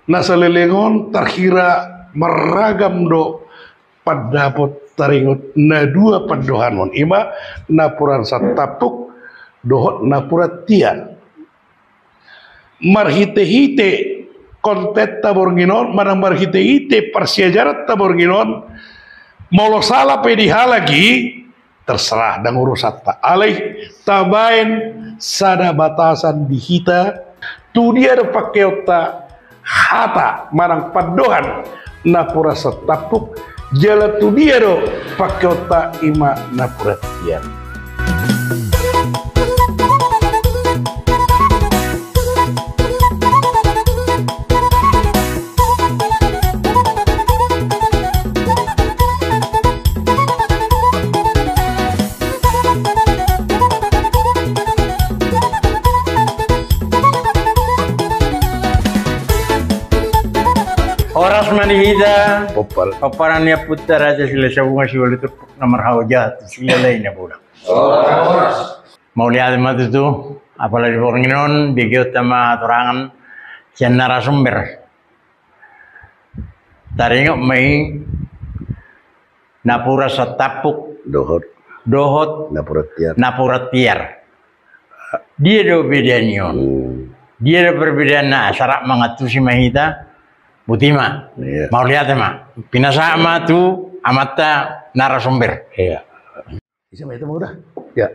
Nasalelengon terkira meragam do padapot taringut na dua padohanon ima napuran satapuk dohot napurat tian marhite-hite kontet taborginon manang marhite-hite persiajarat taborginon molo salah pediha lagi terserah dan urusata alaih tabain sada batasan dihita tu dia ada pakeota hata manang padohan napura setapuk jala tu dia do pakeota ima napura tian. Horas manihida paparannya putar aja sila sabunga siwala itu nomor hawajat sila lainnya pula. Mau lihat matu tu apalagi orang bigio tama aturangan sian narasumber. Taringo may napura sa tapuk dohot napurat tiar. Dia do bedanya. Dia do perbedaan na sarak mangatusi mahita. Butima, mau lihat mak, pinasa ama tu amata narasumber. Iya. Bisa itu udah. Ya.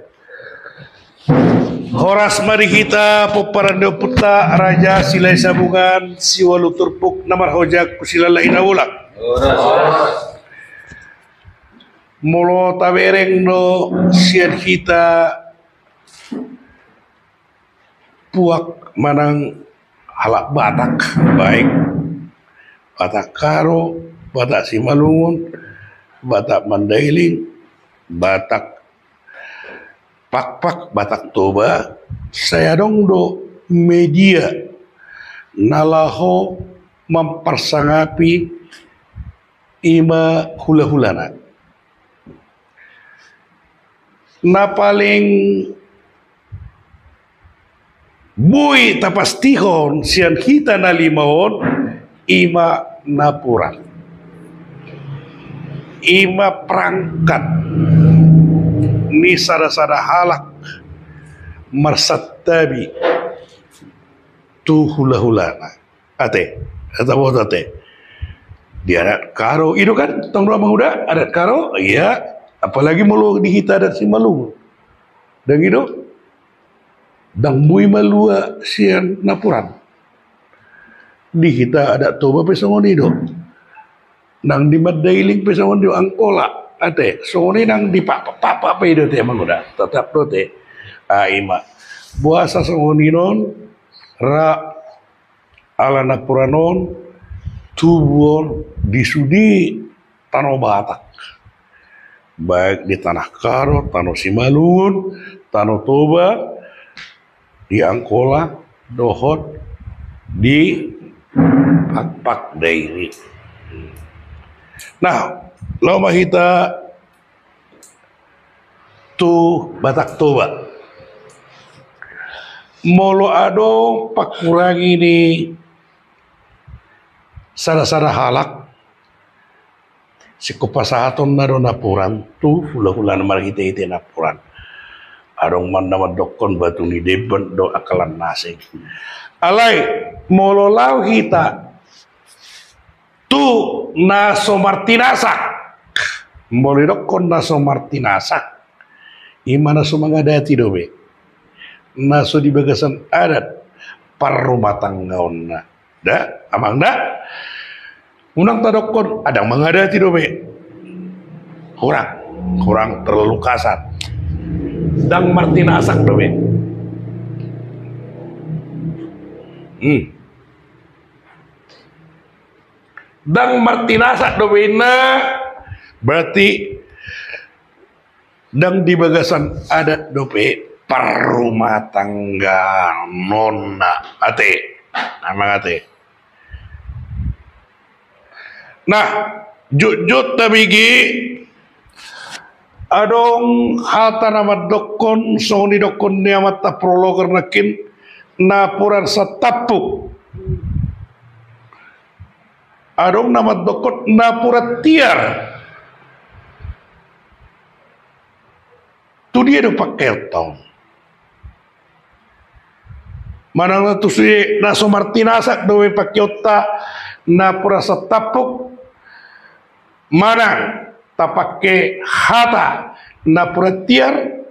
Horas mari kita poparando puta raja silai sabungan siwalu turpuk namar hojak kusilala inawulak. Molo tabereng no sian kita puak manang halak Batak baik. Batak Karo, Batak Simalungun, Batak Mandailing, Batak Pakpak, Batak Toba, saya dong do media nalaho mempersangapi ima hula-hulana. Na paling bui tapastihon sian kita nalimahon ima napuran ima perangkat ni sada-sada halak marsattabi tu hula-hulana ate atau ate di adat Karo itu kan tong dua muda adat Karo iya apalagi malu dihita adat Simalungun dan gitu dang mui malua sian napuran di kita ada toba pesongoni do nang di Mandailing pesongoni do angkola ate songoni nang di papa pe do te manguda tetap do te aima buasa songoni non ra ala napuranon tubuh disudi tanah Batak baik di tanah Karo tanah Simalungun tanah Toba di angkola dohot di Pakpak dairi. Nah, lo mahita tu Batak Toba. Molo ado pakurangi ni sada-sada halak si kupasahaton na do napuran tu hula-hula na marhite-hite napuran. Arong man nama dokon batu ni deban do akalan nasing. Alay mololaw hita tu naso martinasak molidokon naso martinasak ima naso mangadati dobe naso di bagasan adat parrumah tanggaon na da amang da unang tadokon adang mangadati dobe kurang terlalu kasar dang martinasak dobe dang martinasak dowena berarti dang di bagasan adat dope parumah tangga nona ate nama ate nah jut tabigi adong hata nama dokon soni dokon niamata prologer nakin napuran satapuk adong nama dokot napura tiar. Tu dia do pakai tong. Manang tu si naso martinasak do pakai otak napura setapuk. Manang tapake hata napura tiar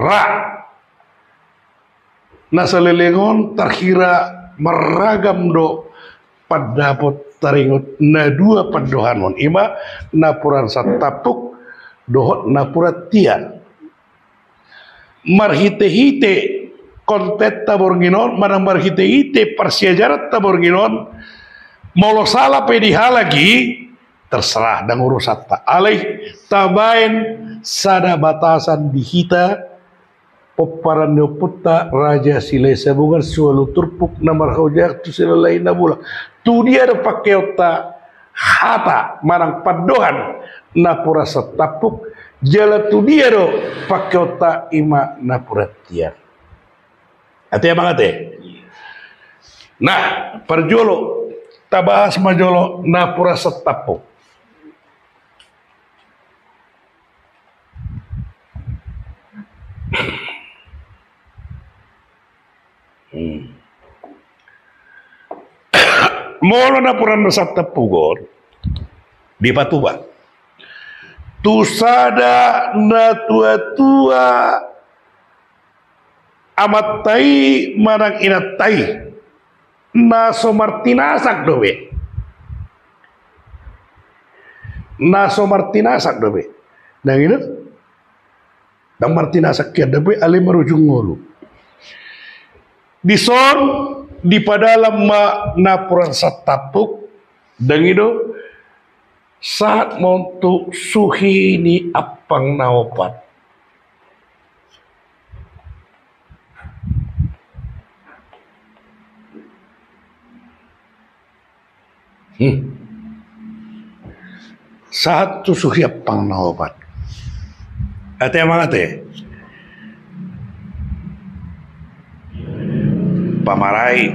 ra nasalelengon terkira meragam do padapot taringot na dua padohanon ima napuran satapuk dohot napura tiar marhite-hite kontet taborginon manang marhite-hite persiajarat taborginon molo salah pediha lagi terserah dan urusan tak alih tabain sada batasan dihita peparan putta raja silai sabungan sualu turpuk namar hojak tu sila lain nabula tu dia ada pakai otak hata marang padohan napura setapuk jala tu dia do pakai otak ima napura tiar ate abang ate nah perjolo tabahas majolo napura setapuk. Molo napuran setapuk di Patuba. Tusada na tua-tua amatai marang inatai naso martinasak dobe nah ini dang martinasak kia dobe ale marujung ngolu dison di padalam ma napuran satapuk dan itu saat montu suhi ni apang naopat saat tu suhi apang naopat ate emang ate pamarai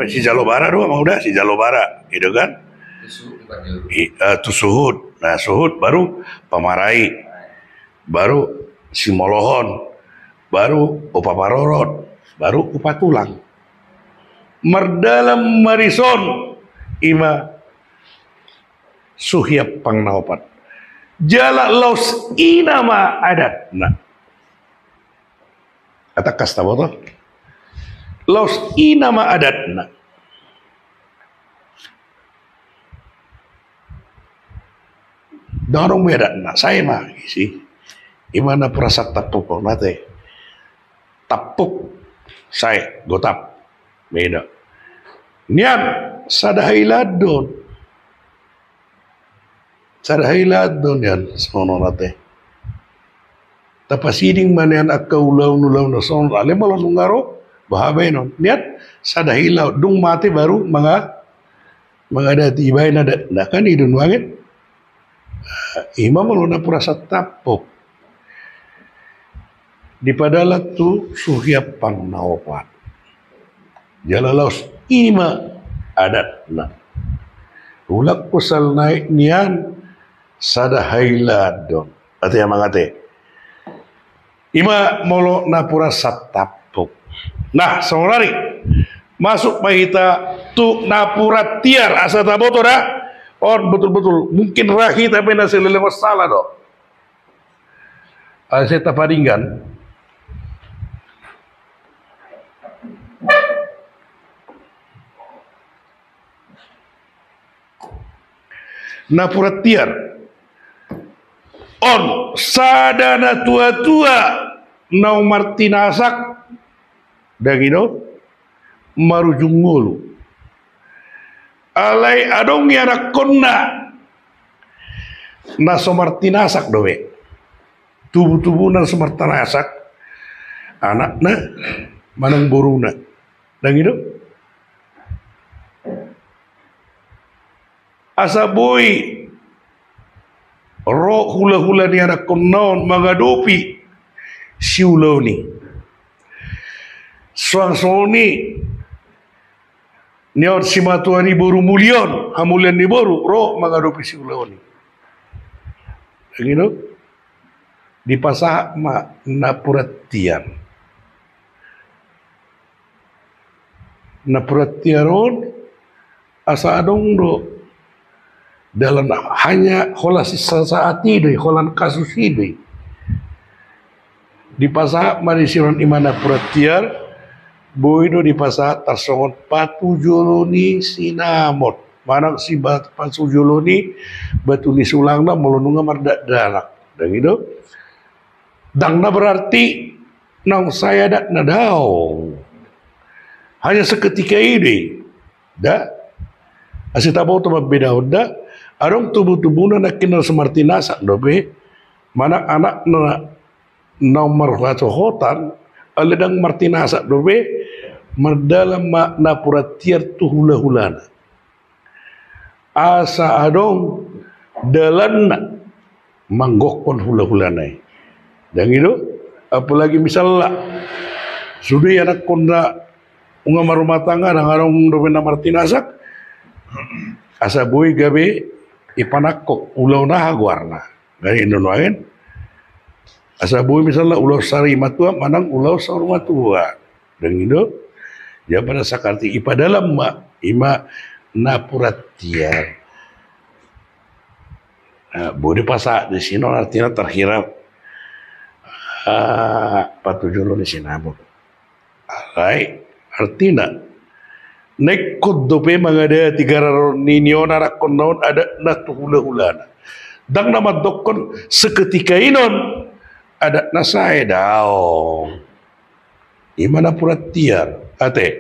si Jalobara doang emang udah si Jalobara gitu kan tu suhud nah suhud baru pamarai baru si Molohon baru upaparorot baru upatulang merdalam marison ima suhiap pangnaopat jala laus inama adat nah kata kasta boto laus inama adat nah dorong beda nah saya mah sih imana perasaan tapuk mate tapuk saya gotap beda nian sadahailadon yan sono nate tapasiding manian akaulaw nulaw na sono ale malon ngaro bahabay non niat sadahilaw dung mate baru mga dati ibay na kan idun wangit ima malon na purasa tapok di padalat tu suhyap pang naopat jalalaus ima adat na ulak kusal naik nian sadahailadon ate yang mangate ima molo napura satapuk nah songlari masuk mahita tu napura tiar asa taboto dah or betul-betul mungkin rahi tapi nasi lele masalah do saya taparinggan napura tiar on sadana tua-tua nau martinasak dagino marujung ngulu alai adong yara konna naso martinasak dowe tubuh-tubuh naso martinasak anakna manang boruna dagino asa boy roh hula-hula ni anak konon mengadopi siulau ni suang-suang ni Nior si matuani boru mulion, hamulian ni boru, roh mengadopi si ulawani. Gitu. Di pasah ma napuratian. Napuratiaron asa adong do dalam hanya hola sisa saat ini, holan kasus ini. Di pasah manisiron imana puratiar. Boido di pasar tersongot patu joloni sinamot. Manang si patu joloni batu ni sulangna melununga mardak darak. Dan itu dangna berarti nang saya dak nadau. Hanya seketika ini. Da asita bau tu beda udah. Arong tubuh-tubuhna nak kenal semarti nasak dobe. Mana anak na nomor hotan aledang martinasa dobe merdalam makna puratiar tu hula-hulana asa adong dalan manggokon hula-hulana dan itu apalagi misalnya sudah anak konda unga rumah tangga dan arong dobe na martinasak asa boy gabe ipanakok ulau nah guarna dari Indonesia asa boy misalnya ulau sari matua manang ulau sari matua dan itu ya pada sakarti ipa dalam ima napuratiar boleh pasak di sini artinya terkira patujolo di sinabot alai artinya nekod dope mangada tiga ninyo narakon naon ada natuhula-hulana dang nama dokon seketika inon ada nasai daong imana puratiar ate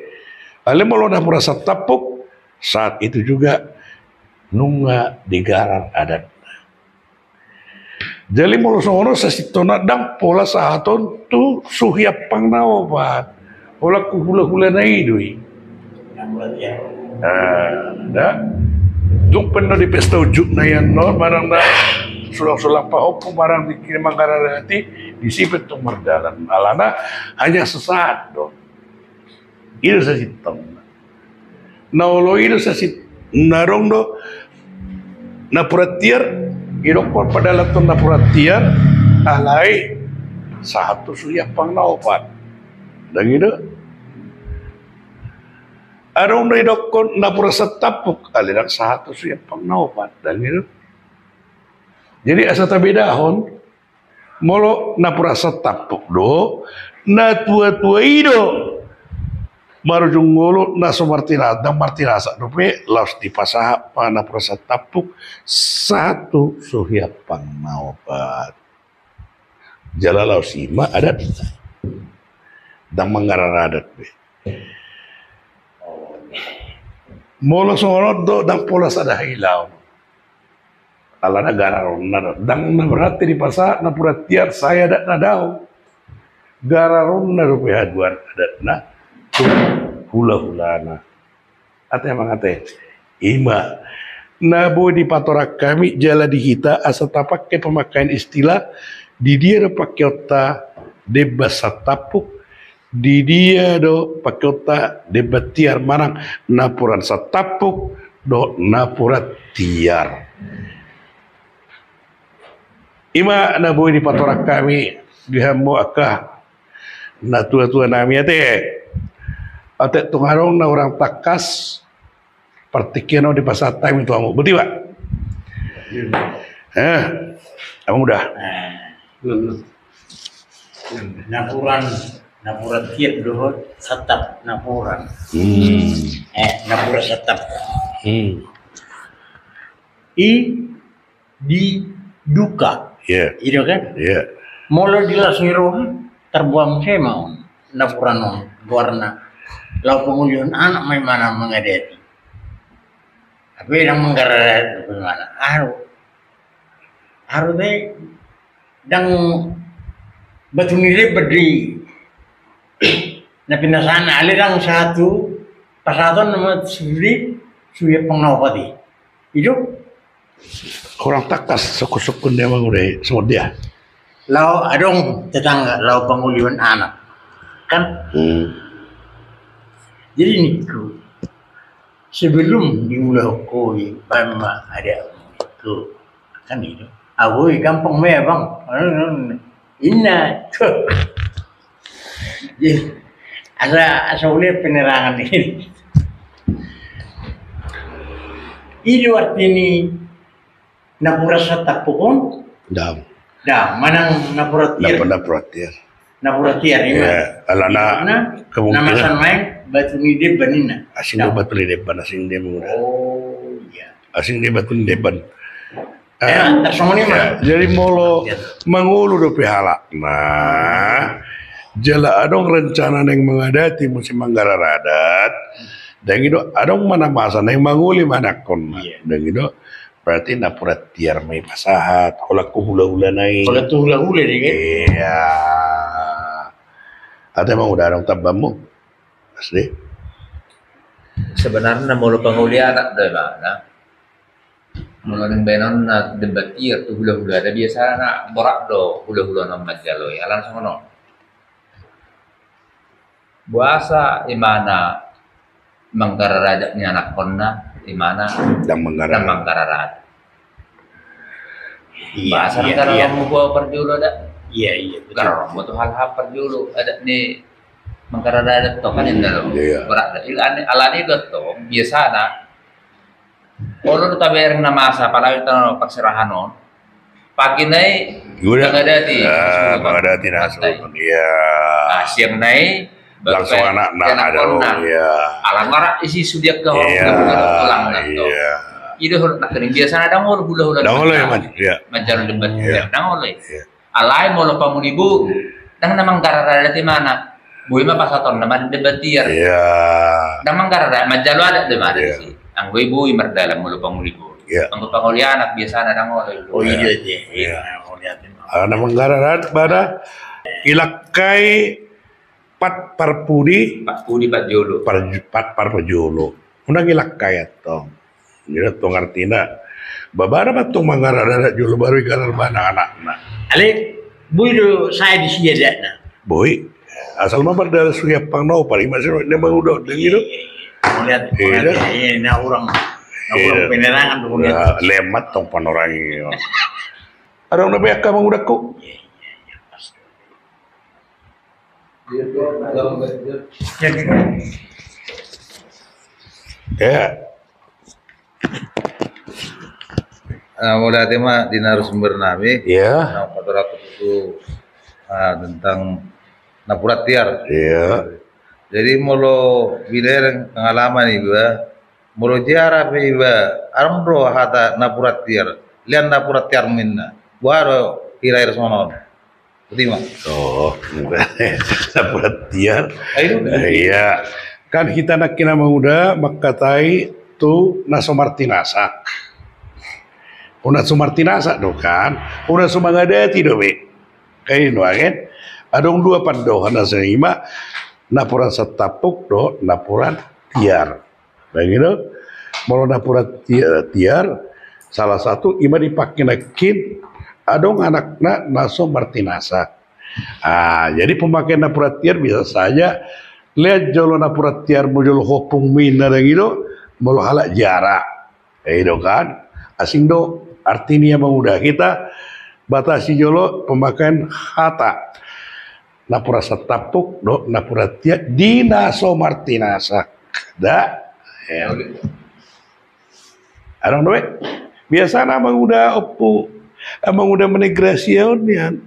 ale malo na pura satapuk saat itu juga nunga digaran adat jadi malo sono sa sitona dang pola sahaton tu suhyap pangnaobat pola kuhula-hula na idui da dung peno di pesta ujuk na yan no marang na sulang-sulang pahopo marang dikirim mangkara hati disipet tung merdalan alana hanya sesaat do itu sasitong naulo itu sasit narong do napuratiar irokon padahal tong napuratiar alai satu suya pangnaopat dan itu arong do idokon napura setapuk alirak satu suya pangnaopat dan itu jadi asa tabedahon molo napura setapuk do na tua-tua ido marujung ngolo na somartina dan martinasa dope laos di pasah pa napura setapuk satu suhya pangnaopat jala laos ima adat dan manggaran adat be molo songot do dan pola sada hilau ala negara ronna dang na berarti di pasar na puratiar saya dak nadau gara ronna rupi haduan adat na hula-hulana ate mangate ima na boy di patorak kami jala di hita asa tapakke pemakaian istilah di dia pakiota debas satapuk di dia do pakiota debatiar manang napuran satapuk do napuratiar ima na boy di patorak kami dihambo akah na tua-tua nami ate tungarong na orang takas partikiano di pasar time itu amu betul pak kamu udah napuran tiap dohot satap napuran napura satap di duka itu kan molo dilasiro terbuang saya mau napuran warna lau pengulian anak main mana mengadeti tapi yang menggarat bagaimana haru deh dang batu nilai berdiri na pinasana alirang satu pasaton nama suri suya pengnopati itu orang takas suku-suku dia mengurei semua dia lau adong tetangga lau pengulian anak kan jadi niku sebelum diulah koi mama ada itu kan itu awoi kampung me bang inna tuh asa ulit penerangan ini itu artinya napura sa tapukon Dam. manang napura tiar ini Alana kemungkinan namasan main batu ni de banina asing dia batu di depan asing dia mengura. oh iya Asing dia batu di depan. tak semua ni mah Jadi molo mangulu do pihala. Nah, jala adong rencana yang mengadati musim Manggara Radat. Dan itu adong mana masa yang manguli mana kon. Dan itu berarti napura tiar may pasahat. Hola ku hula-hula naik. kalau tu hula-hula ni kan Iya. Atau emang udah adong tabamu? Asli. Sebenarnya mulu pengulian anak dari mana? Mulu yang benon na debatir tu hula-hula ada biasa nak borak do hula-hula nama jaloi alam sono. Buasa di mana mangkararadanya anak konna di mana Yang Manggara. mangkararad. iya Bahasa iya negara iya kamu gua perjulu ada. iya betul Kalau butuh hal-hal perjulu ada nih mangkararad to kan indalo. Iya. Borak da alani do to biasa na kalau kita bayar nama asa, apalagi kita paksirahan on, pagi naik, Udah. mengadati, Mengadati nasul. Iya. siang naik, Langsung anak ada. Iya. alam ngarak isi sudia ke Iya. ulang nanto. Iya. Itu nak kering biasa ada ngol hula-hula. Dahulu ya man. Iya. Mancar debat, Iya. dangol. Iya. Alai mau lupa munibu, dan namang karara di mana? Bui mah pasaton nama debatir. Iya. Namang karara, majalu ada di mana Iya. sih? Ang bui merdalam mau lupa munibu. Iya. Ang pangulia anak biasa ada ngol. oh iya iya Iya. mau lihatin Ana Manggara Radat pada ilakai pat parpudi Pak Budi Pak Jolo. pat parpajolo. Unang ilakai atong. Jadi tong artina babara matong Manggara Radat jolo baru ikaral bana anak-anak. ale bui do saya di sini ada na Boy, asal mah pada suya pangno pari masih dia mengudot gitu. mau lihat Iya. ini na orang Iya. penerangan tuh Ya, lihat lemat tong panorang ini. Ada orang nabi akka mengudakku. Ya, Mulai tema di narasumber nabi, ya, nah kotoraku itu tentang napurat tiar. ya. Jadi mulu bilang pengalaman ibu, mulu jiara ibu, aram bro hata napurat tiar, lian napurat tiar minna, baru kira sonon. Betul mah? Oh, dapat tiar. Ayo. Iya. Kan kita nak kina muda makatai tu naso martinasa. Una sumartinasa do kan. Una sumangadati do be. Kayak no kan. Adong dua pandohan na sa ima. Napuran sa tapuk do, napuran tiar. Begitu. Mau napuran tiar, salah satu ima dipakai nakin adong anakna naso martinasa. Jadi pemakaian napuran tiar bisa saja lihat jolo napuran tiar mujol hopung mina dan gitu, mau halak jarak. Itu kan. Asing do artinya mudah kita batasi jolo pemakaian hata napura satapuk do napura tiar di naso martinasa. Da. Ya. Arang doe. Biasa nama udah opu emang udah menegrasiaunnya.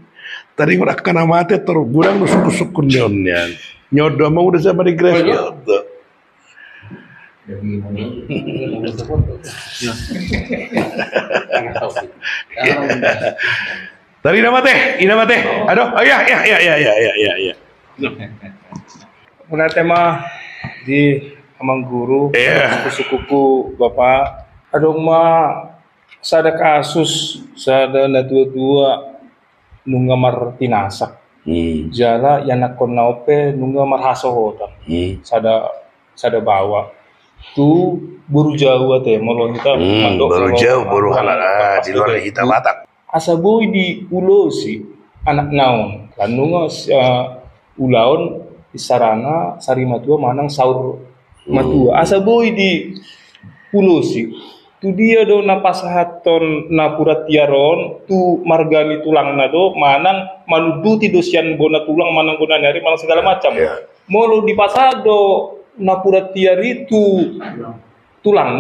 Tadi udah kena mati terus gurang nusuk-nusukun nyonya. Nyodo emang udah sama negrasiaun tuh. Tadi nama teh, aduh, oh ya. Muna tema di amang guru, Iya. suku-suku bapak. Adong mah sada kasus sada na dua-dua nunga martinasak. Jala yanak kon naupe nunga marhasohotan. Sada bawa. Tu buru jauh teh molo kita Baru jauh, baru halal di luar kita batak. asa boy di ulo si anak naon kanunga ulaon isarana sarima tua manang saur matua asa boy di pulau si tu dia do na pasahaton na pura tiaron tu margani tulang na do manang manuduti dosian bona tulang manang bona nyari manang segala macam molo di pasado na pura tiar itu tulang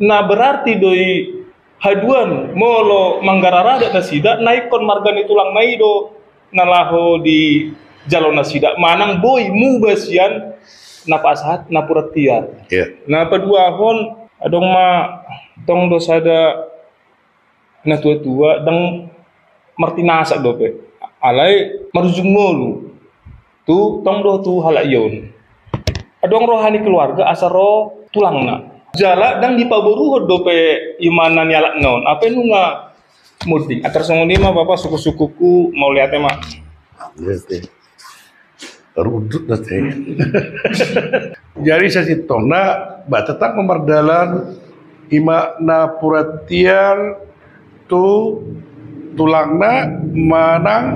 na berarti doi haduan molo manggararada na sida naikon margani tulang na ido nalaho di jalon na sida manang boy mubasian na pasahat na pura tiar na padua hon adong ma tong dosada na tua-tua dang martinasa dope alai marujung molu tu tong do tu halayon adong rohani keluarga asaro tulangna jala dang dipaboruh dope imana nyalak non apa nunga muding atar songoni mah bapak suku-sukuku mau lihat mah rudut nanti. Jadi sasitona ba tetap memardalan ima na puratiar tu tulangna manang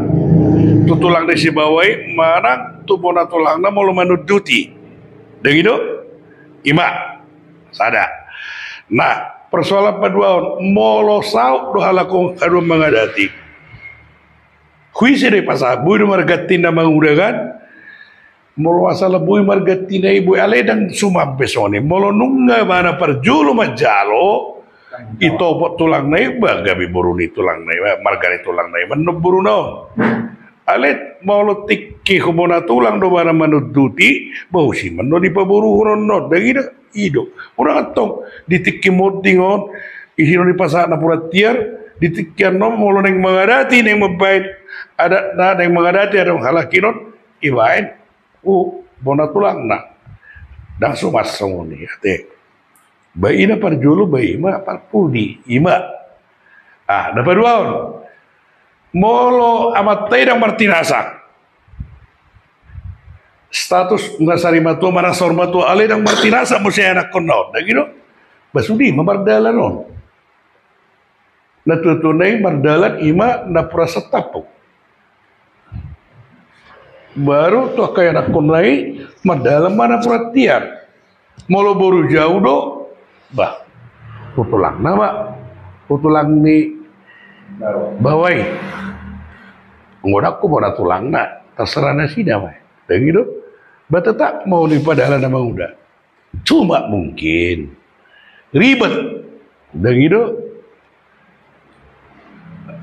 tu tulang desi bawai manang tu bona tulangna mulu manuduti begitu ima sada nah persoalan paduaon molo sauk do halakong kadu mengadati kuisi dari pasabu do margatina mangudagan molo asal bui margatina ibu aledang sumab besone molo nungga mana perjulu majalo itu pot tulang nai bagabi buruni tulang nai margani tulang nai menuburu no alet molo tikki hubona tulang do mana manuduti bau si meno di paburu no begitu ido orang atong ditikki modingon ihino di pasar na puratiar ditikkian no molo neng mengadati neng mabain ada na neng mengadati ada halakinon ibain bona tulang na dang sumas songoni ate bai na parjulu bai ma parpudi ima dapat dua molo amat dang martinasa status ngasari matu mana sormatu ale dang martinasa musi anak konon dah gitu basudi mamardalan on na tutunay mardalan ima na prasatapo baru tuh kayak nak konai madalam mana perhatian molo baru jauh do bah putulang nama putulang ni bawai ngodaku pada tulang na terserah nasi damai dan gitu bah tetap mau di padahal nama udah cuma mungkin ribet dan gitu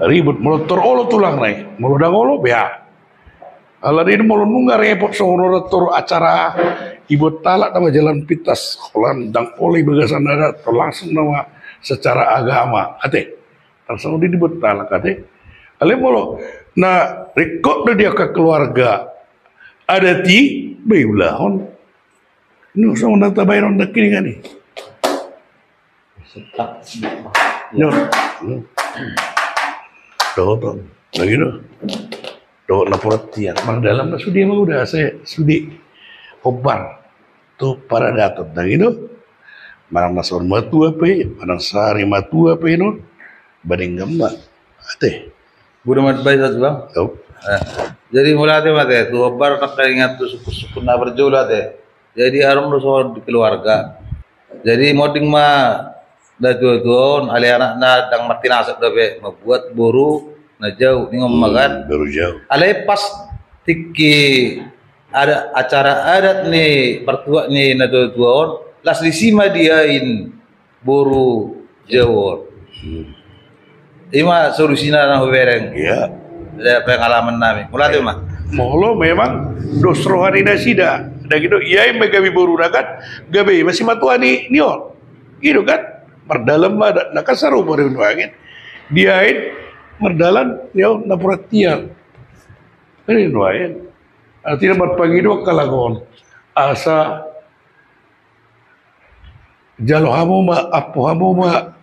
ribet molo terolo tulang naik molo dangolo beha aladin mau nunggu repot songro tur acara ibu talak nama jalan pitas kolan dang oli bagasan ada langsung nama secara agama ate langsung di dibuat talak ate ale molo na rekod dia ke keluarga ada ti beulahon ini usah nanta bayron dak kini ngani no tuh lagi no do laporatian mang dalam sudi mah udah saya sudi obar tuh para datot dah gitu marang nasor matu apa marang sari matu apa no bading gambar ate budak mat baik satu bang jadi mulai ate mate tuh obar nak ingat tuh suku-suku na berjola ate jadi arum soal di keluarga jadi moding mah dah tuh ale anak na dang martinasa dape membuat boru na jauh ni ngomong baru jauh ale pas tiki ada acara adat nih pertua nih na tuon las disima diain boru jauh ima solusinya na hubereng ya ada pengalaman nami mulai tuh mah molo memang dos rohani nasida dah gitu iya megabi boru nakat gabe masih matuani nion gitu kan perdalam ada nak kasaru baru nuangin diain merdalan ya na perhatian ini nuain artinya berpangido kalagon asa jalo hamu ma apo hamu ma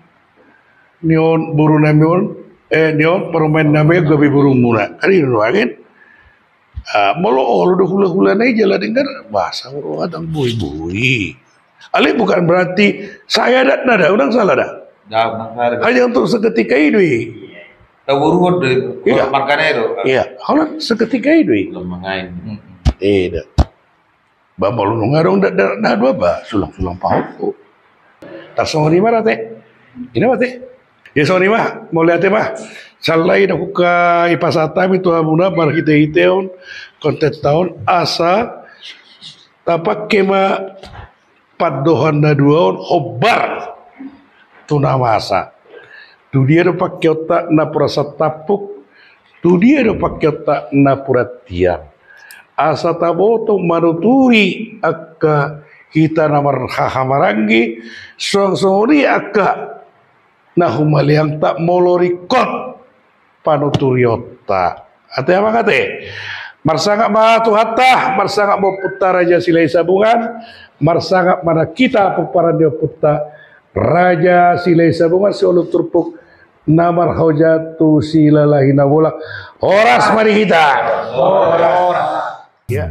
nion buru namion nion permain nami gabi burung muna ini nuain molo olo do hula-hula nai jalan dengar bahasa orang adang bui-bui ale bukan berarti saya ada udang salah dah hanya untuk seketika ini Taburud iya. Marganero. Iya, kalau seketika itu. Lemangain. Tidak. Bapak lu ngarong dah dua ba sulang-sulang paut. Tak sori mah teh. Ini mah teh. Ya sori mah mau lihat mah. Salai dah buka ipasata itu abuna bar kita iteon konten tahun asa tapak kema padohan na duaon hobar tunamasa. Tu dia do pakai otak na purasa tapuk. Tu dia do pakai otak na puratian. Asa taboto manuturi akka kita namar hahamarangi song-songri akka na humaliang tak molorikot panuturiota. Ate apa kate? Marsangak ma tuhatta, marsangak mo putta raja silai sabungan, marsangak mana kita peparan dia putta raja silai sabungan seolu turpuk namar hojatu silalahina bola. Horas mari kita. Horas. Ya.